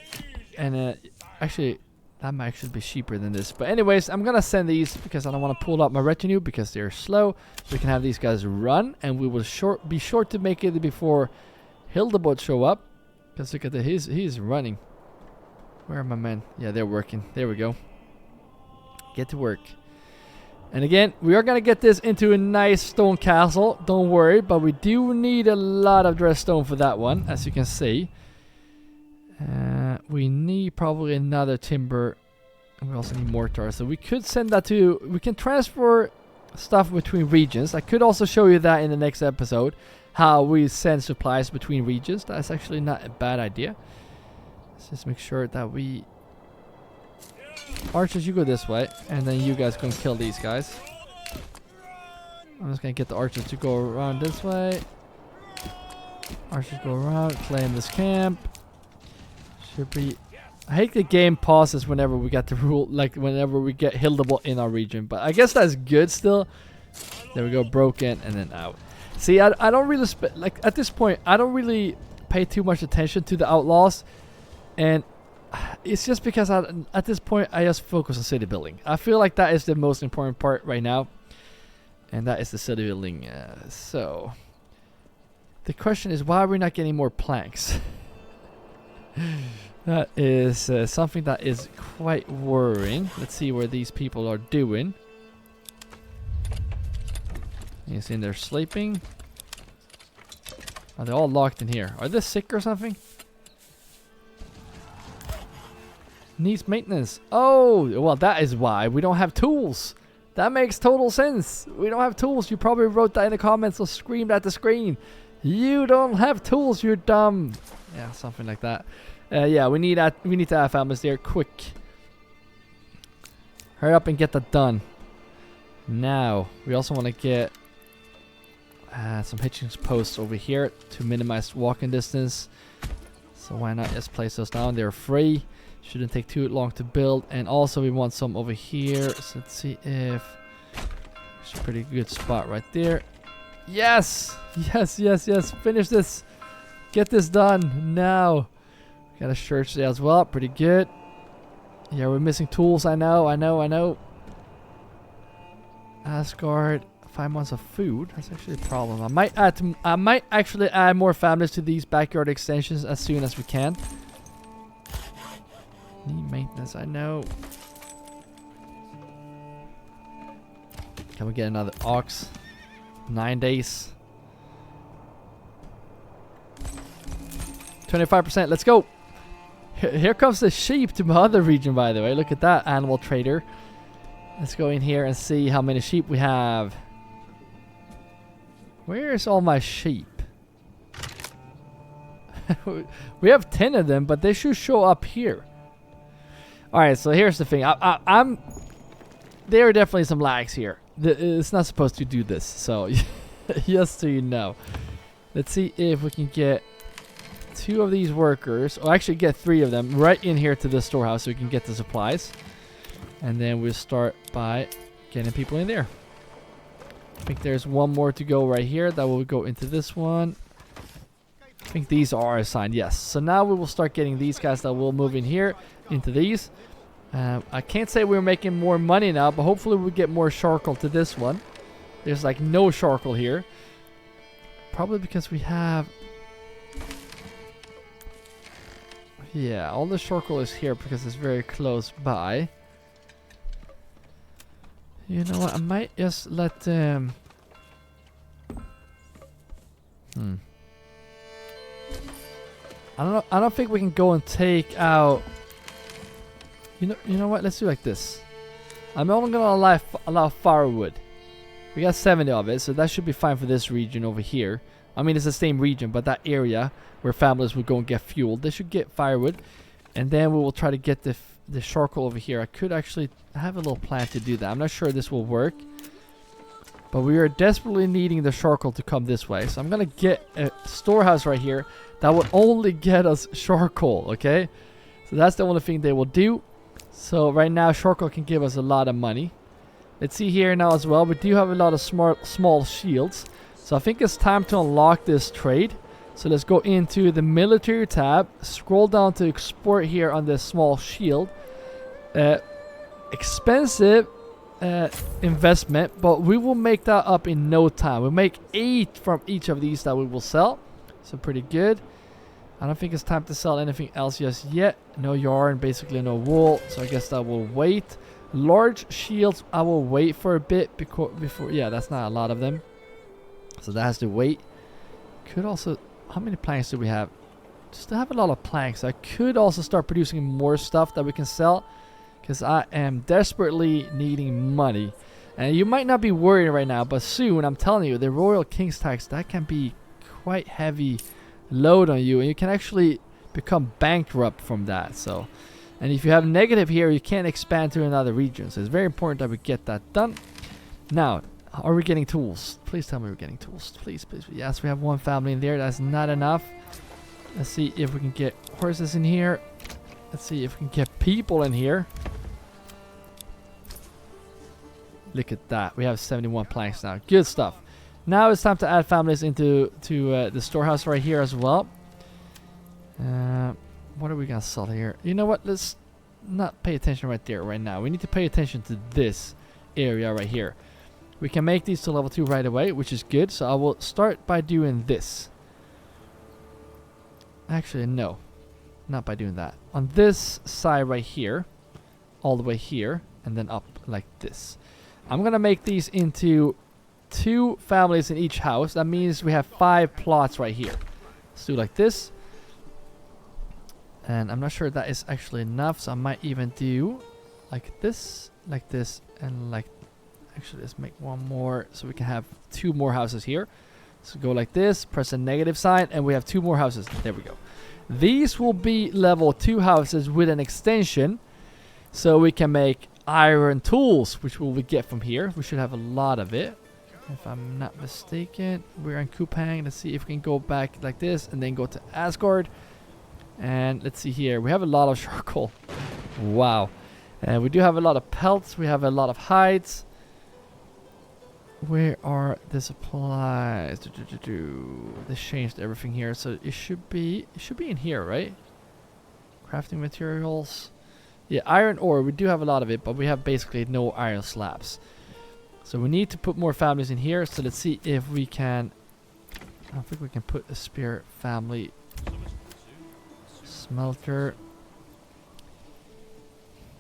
And actually, that might actually be cheaper than this. But anyways, I'm going to send these because I don't want to pull out my retinue because they're slow. We can have these guys run. And we will be sure to make it before Hildebod show up. Because look at that. He's running. Where are my men? Yeah, they're working. There we go. Get to work. And again, we are going to get this into a nice stone castle. Don't worry. But we do need a lot of dressed stone for that one. As you can see. We need probably another timber. And we also need mortar. So we could send that to... We can transfer stuff between regions. I could also show you that in the next episode. How we send supplies between regions. That's actually not a bad idea. Let's just make sure that we... Archers, you go this way. And then you guys can kill these guys. I'm just going to get the archers to go around this way. Archers go around. Claim this camp. Should be... I hate the game pauses whenever we get the rule. Like whenever we get Hildebod in our region. But I guess that's good still. There we go. Broken and then out. See, I don't really... like at this point, I don't really pay too much attention to the outlaws. And it's just because at this point, I just focus on city building. I feel like that is the most important part right now. And that is the city building. So, the question is, why are we not getting more planks? That is something that is quite worrying. Let's see where these people are doing. You see they're sleeping. Are they all locked in here? Are they sick or something? Needs maintenance. Oh, well, that is why we don't have tools. That makes total sense. We don't have tools. You probably wrote that in the comments or screamed at the screen. You don't have tools, you're dumb. Yeah, something like that. Yeah, we need to have families there quick. Hurry up and get that done. Now, we also want to get some hitching posts over here to minimize walking distance. So why not just place those down? They're free. Shouldn't take too long to build. And also we want some over here. So let's see if there's a pretty good spot right there. Yes! Yes, yes, yes. Finish this. get this done now. Got a church there as well. Pretty good. Yeah, we're missing tools. I know. Asgard. 5 months of food. That's actually a problem. I might actually add more families to these backyard extensions as soon as we can. Need maintenance. I know. Can we get another ox? 9 days. 25%. Let's go. Here comes the sheep to my other region, by the way. Look at that, animal trader. Let's go in here and see how many sheep we have. Where's all my sheep? We have 10 of them, but they should show up here. Alright, so here's the thing. There are definitely some lags here. It's not supposed to do this, so just so you know. Let's see if we can get 2 of these workers, or actually get 3 of them right in here to the storehouse so we can get the supplies. And then we'll start by getting people in there. I think there's one more to go right here. That will go into this one. I think these are assigned, yes. So now we will start getting these guys that will move in here into these. I can't say we're making more money now, but hopefully we'll get more charcoal to this one. There's like no charcoal here. Probably because we have... Yeah, all the charcoal is here because it's very close by. You know what? I might just let them... I don't think we can go and take out... You know what? Let's do like this. I'm only gonna allow firewood. We got 70 of it, so that should be fine for this region over here. I mean, it's the same region, but that area where families will go and get fuel, they should get firewood. And then we will try to get the charcoal over here. I could actually have a little plan to do that. I'm not sure this will work. But we are desperately needing the charcoal to come this way. So I'm going to get a storehouse right here that will only get us charcoal, okay? So that's the only thing they will do. So right now, charcoal can give us a lot of money. Let's see here now as well. We do have a lot of small shields. So I think it's time to unlock this trade. So let's go into the military tab. Scroll down to export here on this small shield. Expensive investment, but we will make that up in no time. We'll make 8 from each of these that we will sell. So pretty good. I don't think it's time to sell anything else just yet. No yarn, basically no wool. So I guess that will wait. Large shields, I will wait for a bit before. Yeah, that's not a lot of them. So that has to wait. Could also... How many planks do we have? Just to have a lot of planks. I could also start producing more stuff that we can sell. Because I am desperately needing money. And you might not be worried right now, but soon, I'm telling you, the Royal King's Tax, that can be quite heavy load on you. And you can actually become bankrupt from that. So, and if you have negative here, you can't expand to another region. So it's very important that we get that done. Now, are we getting tools? Please tell me we're getting tools. Please, please. Yes, we have 1 family in there. That's not enough. Let's see if we can get horses in here. Let's see if we can get people in here. Look at that. We have 71 planks now. Good stuff. Now it's time to add families into the storehouse right here as well. What are we going to sell here? You know what? Let's not pay attention right there right now. We need to pay attention to this area right here. We can make these to level 2 right away, which is good. So I will start by doing this. Actually, no. Not by doing that. On this side right here, all the way here, and then up like this. I'm going to make these into 2 families in each house. That means we have 5 plots right here. Let's do like this. And I'm not sure that is actually enough, so I might even do like this, and like... Actually, let's make 1 more so we can have 2 more houses here. So go like this, press a negative sign, and we have 2 more houses. There we go. These will be level 2 houses with an extension. So we can make iron tools, which we will get from here. We should have a lot of it. If I'm not mistaken, we're in Kupang. Let's see if we can go back like this and then go to Asgard. And let's see here. We have a lot of charcoal. Wow. And we do have a lot of pelts. We have a lot of hides. Where are the supplies? This changed everything here, so it should be in here, right? Crafting materials. Yeah, iron ore. We do have a lot of it, but we have basically no iron slabs. So we need to put more families in here. So let's see if we can. I don't think we can put a spare family smelter.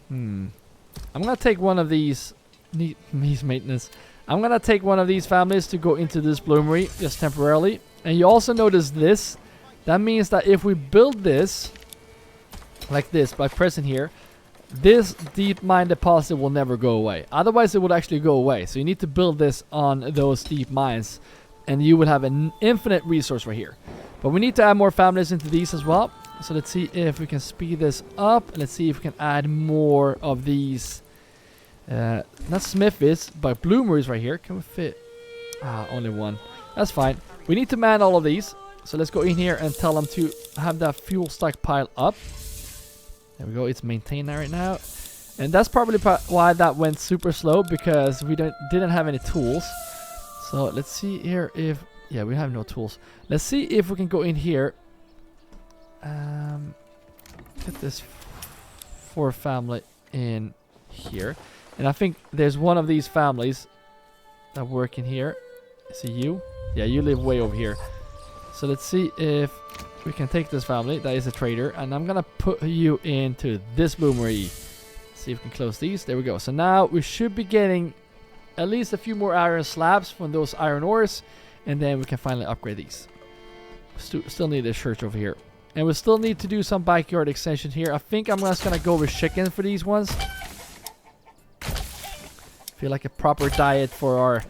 I'm gonna take one of these. Needs maintenance. I'm gonna take one of these families to go into this bloomery just temporarily. And you also notice this. That means that if we build this like this by pressing here, this deep mine deposit will never go away. Otherwise it would actually go away. So you need to build this on those deep mines, and you will have an infinite resource right here. But we need to add more families into these as well. So let's see if we can speed this up. Let's see if we can add more of these. Not smithies, but bloomeries right here. Can we fit? Only one. That's fine. We need to man all of these. So let's go in here and tell them to have that fuel stockpile up. There we go. It's maintained right now. And that's probably why that went super slow, because we didn't have any tools. So let's see here if... Yeah, we have no tools. Let's see if we can go in here. Get this 4 family in here. And I think there's one of these families that work in here. Is it you? Yeah, you live way over here. So let's see if we can take this family. That is a trader. And I'm going to put you into this bloomery. See if we can close these. There we go. So now we should be getting at least a few more iron slabs from those iron ores. And then we can finally upgrade these. Still need this church over here. And we still need to do some backyard extension here. I think I'm just going to go with chicken for these ones. Feel like a proper diet for our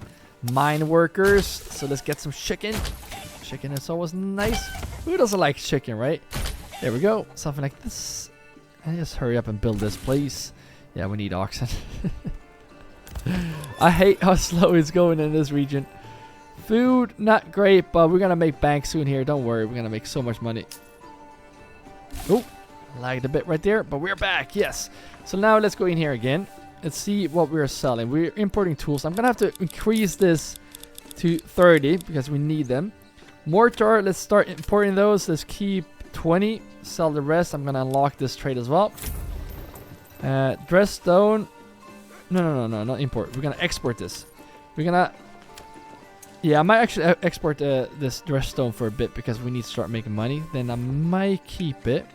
mine workers. So let's get some chicken. Chicken is always nice. Who doesn't like chicken, right? There we go. Something like this. And just hurry up and build this, please. Yeah, we need oxen. I hate how slow it's going in this region. Food, not great, but we're going to make bank soon here. Don't worry, we're going to make so much money. Oh, lagged a bit right there, but we're back. Yes. So now let's go in here again. Let's see what we're selling. We're importing tools. I'm going to have to increase this to 30 because we need them. Mortar, let's start importing those. Let's keep 20. Sell the rest. I'm going to unlock this trade as well. Dress stone. No, not import. We're going to export this. We're going to... Yeah, I might actually export this dress stone for a bit because we need to start making money. Then I might keep it.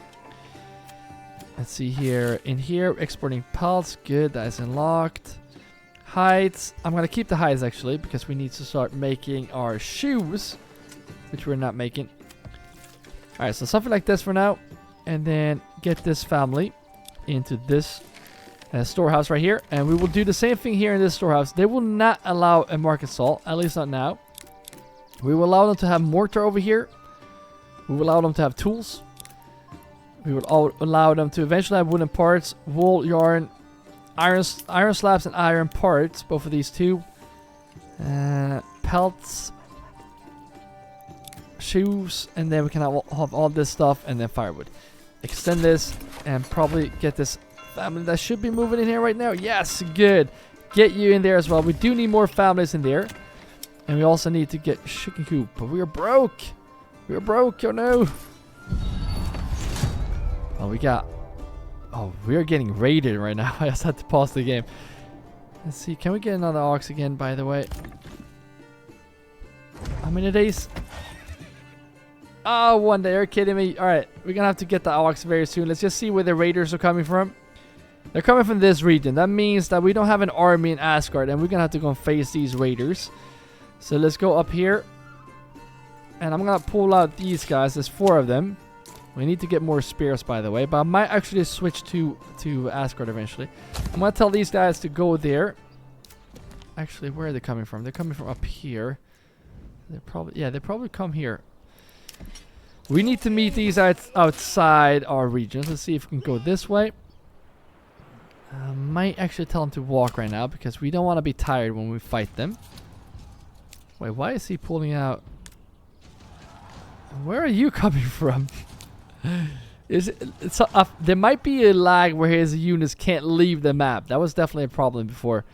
Let's see here. In here, exporting pelts. Good, that is unlocked. Hides. I'm going to keep the hides actually because we need to start making our shoes, which we're not making. Alright, so something like this for now. And then get this family into this storehouse right here. And we will do the same thing here in this storehouse. They will not allow a market salt, at least not now. We will allow them to have mortar over here. We will allow them to have tools. We will allow them to eventually have wooden parts, wool, yarn, iron slabs, and iron parts. Both of these two. Pelts. Shoes. And then we can have all this stuff. And then firewood. Extend this. And probably get this family that should be moving in here right now. Yes, good. Get you in there as well. We do need more families in there. And we also need to get chicken coop. But we're broke. We're broke. Oh no. Oh, we got... Oh, we're getting raided right now. I just had to pause the game. Let's see. Can we get another ox again, by the way? How many days? Oh, 1 day. Are you kidding me? Alright. We're going to have to get the ox very soon. Let's just see where the raiders are coming from. They're coming from this region. That means that we don't have an army in Asgard. And we're going to have to go and face these raiders. So let's go up here. And I'm going to pull out these guys. There's 4 of them. We need to get more spears, by the way. But I might actually switch to Asgard eventually. I'm going to tell these guys to go there. Actually, where are they coming from? They're coming from up here. They're probably... Yeah, they probably come here. We need to meet these outside our regions. Let's see if we can go this way. I might actually tell them to walk right now because we don't want to be tired when we fight them. Wait, why is he pulling out? Where are you coming from? There might be a lag where his units can't leave the map. That was definitely a problem before.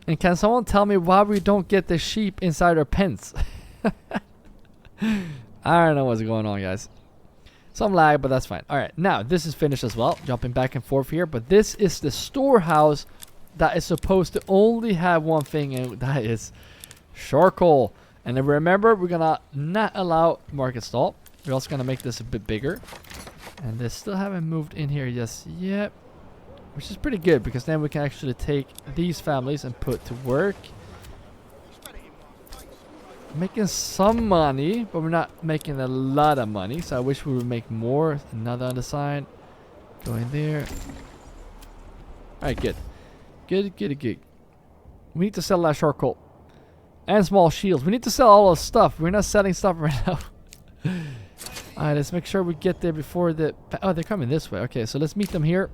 And can someone tell me why we don't get the sheep inside our pens? I don't know what's going on, guys. Some lag, but that's fine. Alright, now this is finished as well. Jumping back and forth here. But this is the storehouse that is supposed to only have one thing, and that is charcoal. And then remember, we're gonna not allow market stall. We're also gonna make this a bit bigger. And they still haven't moved in here just yet. Which is pretty good, because then we can actually take these families and put to work. Making some money, but we're not making a lot of money, so I wish we would make more. Another on the side. Go in there. Alright, good. Good. We need to sell that charcoal. And small shields. We need to sell all the stuff. We're not selling stuff right now. Alright, let's make sure we get there before the... Oh, they're coming this way. Okay, so let's meet them here.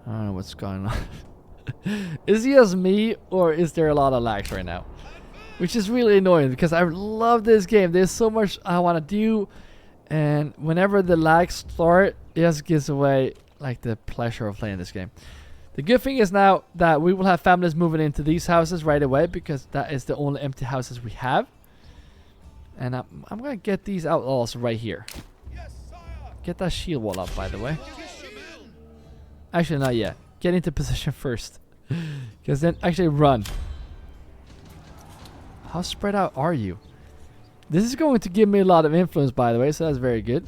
I don't know what's going on. Is it just me, or is there a lot of lags right now? Which is really annoying, because I love this game. There's so much I want to do, and whenever the lags start, it just gives away like the pleasure of playing this game. The good thing is now that we will have families moving into these houses right away, because that is the only empty houses we have. And I'm gonna get these outlaws right here. Get that shield wall up, by the way. Actually, not yet. Get into position first. Because then actually run. How spread out are you? This is going to give me a lot of influence, by the way, so that's very good.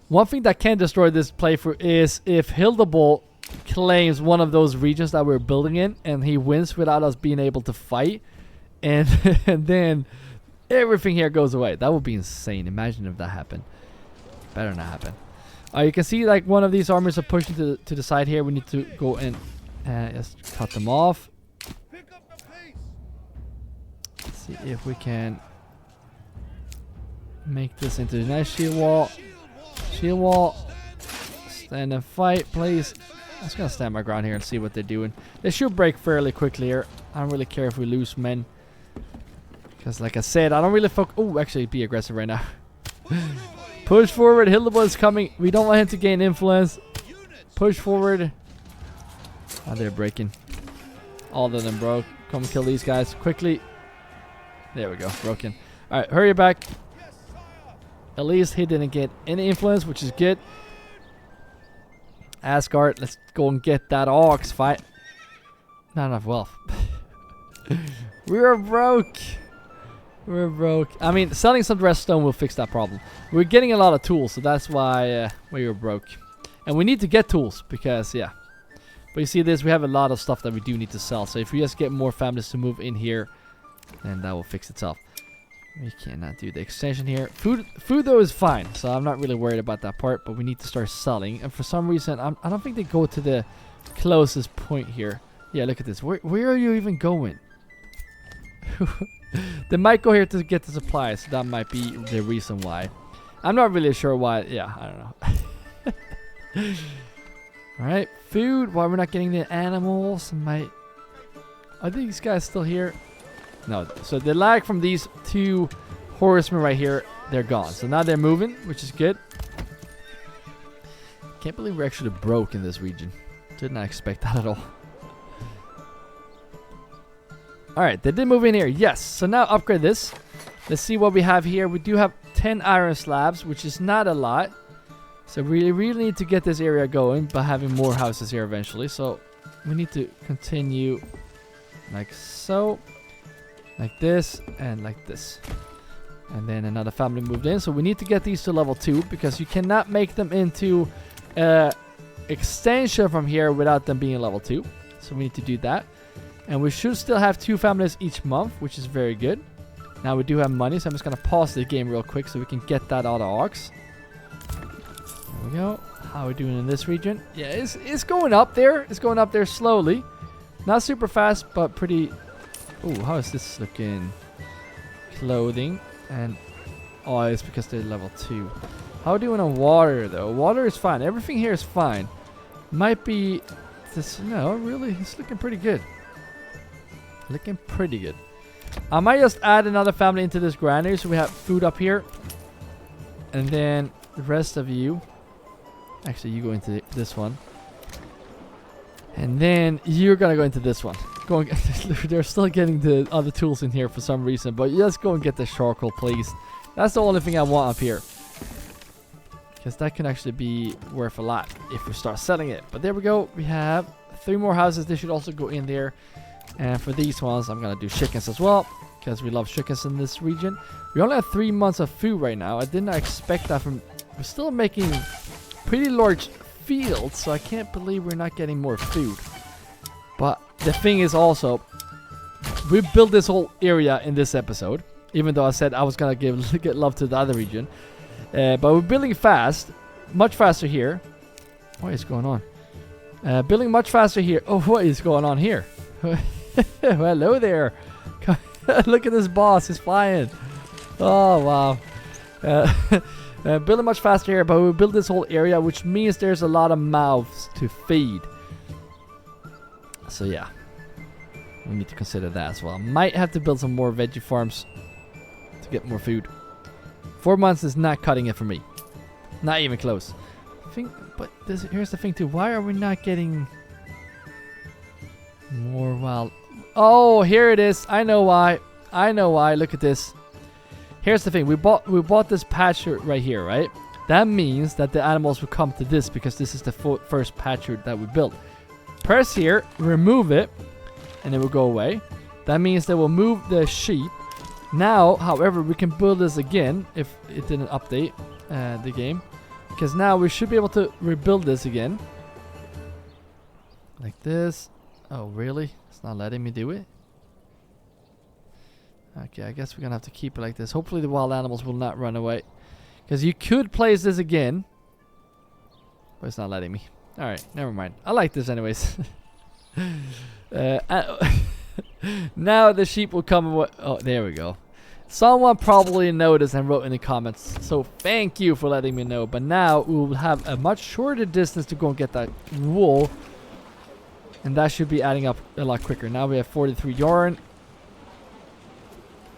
One thing that can destroy this playthrough is if Hildebald claims one of those regions that we're building in, and he wins without us being able to fight, and, and then everything here goes away. That would be insane. Imagine if that happened. Better not happen. You can see like one of these armies are pushing to the side here. We need to go and just cut them off. Let's see if we can make this into a nice shield wall. Shield wall. Stand and fight, please. I'm just gonna stand my ground here and see what they're doing. They should break fairly quickly here. I don't really care if we lose men, because like I said, I don't really oh, actually be aggressive right now. Push forward. Hildebald is coming. We don't want him to gain influence. Push forward. Oh, they're breaking. All of them broke. Come kill these guys quickly. There we go. Broken. Alright, hurry back. At least he didn't get any influence, which is good. Asgard, let's go and get that ox fight. Not enough wealth. We're broke. We're broke. I mean, selling some redstone will fix that problem. We're getting a lot of tools, so that's why we were broke. And we need to get tools, because, yeah. But you see this, we have a lot of stuff that we do need to sell. So if we just get more families to move in here, then that will fix itself. We cannot do the extension here. Food though is fine, so I'm not really worried about that part. But we need to start selling. And for some reason, I don't think they go to the closest point here. Yeah, look at this. Where are you even going? They might go here to get the supplies. So that might be the reason why. I'm not really sure why. Yeah, I don't know. Alright, food. Why we're not getting the animals? Are these guys still here? No. So the lag from these two horsemen right here, they're gone. So now they're moving, which is good. Can't believe we're actually broke in this region. Did not expect that at all. Alright, they did move in here. Yes. So now upgrade this. Let's see what we have here. We do have 10 iron slabs, which is not a lot. So we really need to get this area going by having more houses here eventually. So we need to continue like so. Like this and like this. And then another family moved in. So we need to get these to level 2, because you cannot make them into extension from here without them being level 2. So we need to do that. And we should still have 2 families each month, which is very good. Now we do have money, so I'm just going to pause the game real quick so we can get that out of ox. There we go. How are we doing in this region? Yeah, it's going up there. It's going up there slowly. Not super fast, but pretty... Ooh, how is this looking? Clothing. And... Oh, it's because they're level 2. How are we doing on water, though? Water is fine. Everything here is fine. Might be... This, no, really, it's looking pretty good. Looking pretty good. I might just add another family into this granary so we have food up here. And then the rest of you... Actually, you go into this one. And then you're gonna go into this one. They're still getting the other tools in here for some reason, but let's go and get the charcoal, please. That's the only thing I want up here, because that can actually be worth a lot if we start selling it. But there we go. We have 3 more houses. They should also go in there. And for these ones, I'm gonna do chickens as well, because we love chickens in this region. We only have 3 months of food right now. I did not expect that from... We're still making pretty large fields, so I can't believe we're not getting more food. But the thing is also, we built this whole area in this episode, even though I said I was gonna get love to the other region. But we're building fast, much faster here. What is going on? Building much faster here. Oh, what is going on here? Hello there. Look at this boss, he's flying. Oh wow. Building much faster here, but we build this whole area, which means there's a lot of mouths to feed. So yeah, we need to consider that as well. Might have to build some more veggie farms to get more food. 4 months is not cutting it for me. Not even close. Here's the thing too. Why are we not getting more wild? Oh, here it is. I know why. I know why. Look at this. Here's the thing. We bought this patcher right here, right? That means that the animals will come to this, because this is the first patcher that we built. Press here, remove it, and it will go away. That means they will move the sheep. Now, however, we can build this again if it didn't update the game, because now we should be able to rebuild this again. Like this. Oh, really? It's not letting me do it? Okay, I guess we're gonna have to keep it like this. Hopefully the wild animals will not run away, because you could place this again, but it's not letting me. Alright, never mind. I like this anyways. Now the sheep will come and oh, there we go. Someone probably noticed and wrote in the comments, so thank you for letting me know. But now we will have a much shorter distance to go and get that wool, and that should be adding up a lot quicker. Now we have 43 yarn.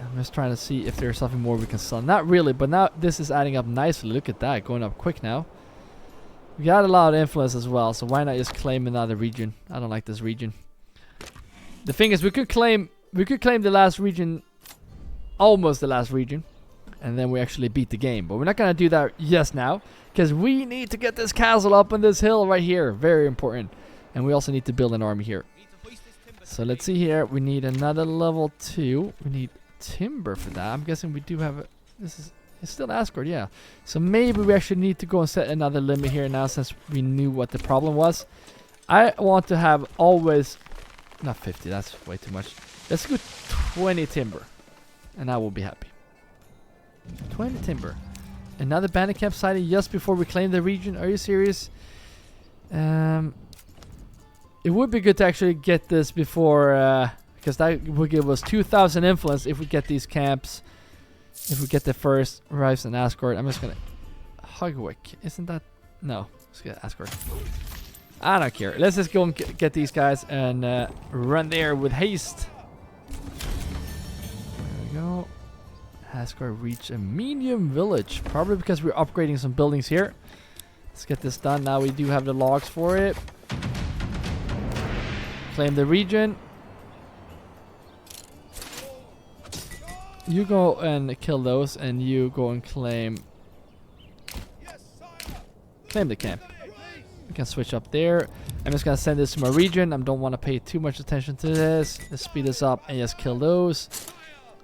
I'm just trying to see if there's something more we can sell. Not really, but now this is adding up nicely. Look at that, going up quick now. We got a lot of influence as well, so why not just claim another region? I don't like this region. The thing is, we could claim the last region, almost the last region, and then we actually beat the game. But we're not gonna do that just now, because we need to get this castle up on this hill right here. Very important. And we also need to build an army here. So let's see here. We need another level 2. We need timber for that. I'm guessing we do have it's still Asgard, yeah. So maybe we actually need to go and set another limit here now, since we knew what the problem was. I want to have always, not 50, that's way too much. Let's go 20 timber, and I will be happy. 20 timber. Another bandit camp sighting just before we claim the region. Are you serious? It would be good to actually get this before, because that would give us 2,000 influence if we get these camps. If we get the first Rise and Asgard. I'm just gonna Hogwick. Isn't that? No. Let's get Asgard. I don't care. Let's just go and get these guys and run there with haste. There we go. Asgard reach a medium village. Probably because we're upgrading some buildings here. Let's get this done. Now we do have the logs for it. Claim the region. You go and kill those, and you go and claim the camp. We can switch up there. I'm just gonna send this to my region. I don't want to pay too much attention to this. Let's speed this up and just kill those.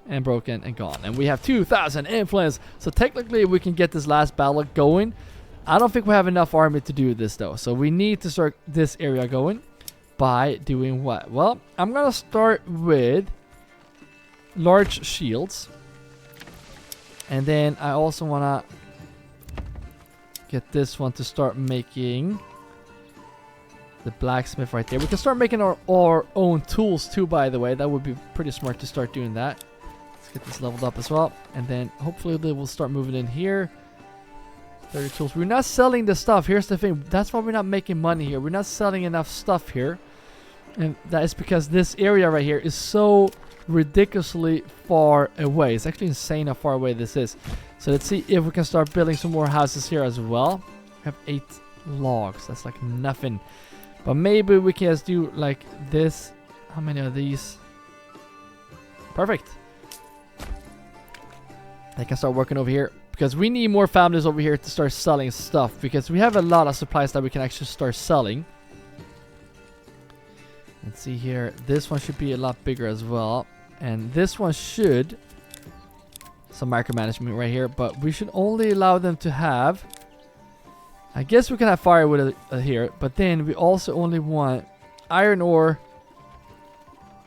And broken and gone. And we have 2,000 influence. So technically we can get this last battle going. I don't think we have enough army to do this though. So we need to start this area going by doing what? Well, I'm gonna start with large shields, and then I also wanna get this one to start making the blacksmith right there. We can start making our own tools too, by the way. That would be pretty smart to start doing that. Let's get this leveled up as well, and then hopefully they will start moving in here. 30 tools. We're not selling the stuff. Here's the thing, that's why we're not making money here. We're not selling enough stuff here, and that is because this area right here is so ridiculously far away. It's actually insane how far away this is. So let's see if we can start building some more houses here as well. We have 8 logs. That's like nothing. But maybe we can just do like this. How many are these? Perfect. I can start working over here. Because we need more families over here to start selling stuff. Because we have a lot of supplies that we can actually start selling. Let's see here. This one should be a lot bigger as well. And this one should... Some micromanagement right here. But we should only allow them to have... I guess we can have firewood here. But then we also only want iron ore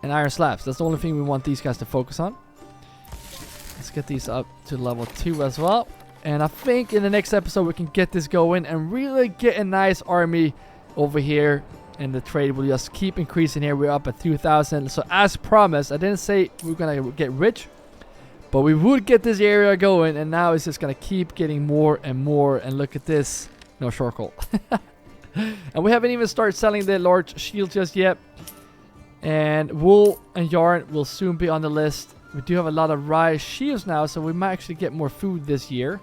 and iron slabs. That's the only thing we want these guys to focus on. Let's get these up to level 2 as well. And I think in the next episode we can get this going and really get a nice army over here. And the trade will just keep increasing here. We're up at 2,000. So as promised, I didn't say we're going to get rich. But we would get this area going. And now it's just going to keep getting more and more. And look at this. No charcoal. And we haven't even started selling the large shield just yet. And wool and yarn will soon be on the list. We do have a lot of rye shields now, so we might actually get more food this year.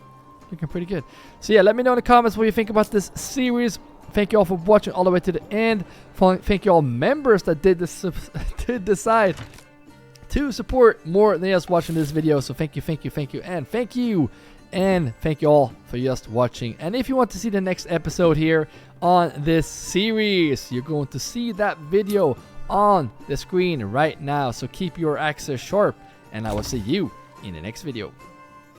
Looking pretty good. So yeah, let me know in the comments what you think about this series. Thank you all for watching all the way to the end. Thank you all members that did decide to support more than just watching this video. So thank you, and thank you. And thank you all for just watching. And if you want to see the next episode here on this series, you're going to see that video on the screen right now. So keep your axes sharp. And I will see you in the next video.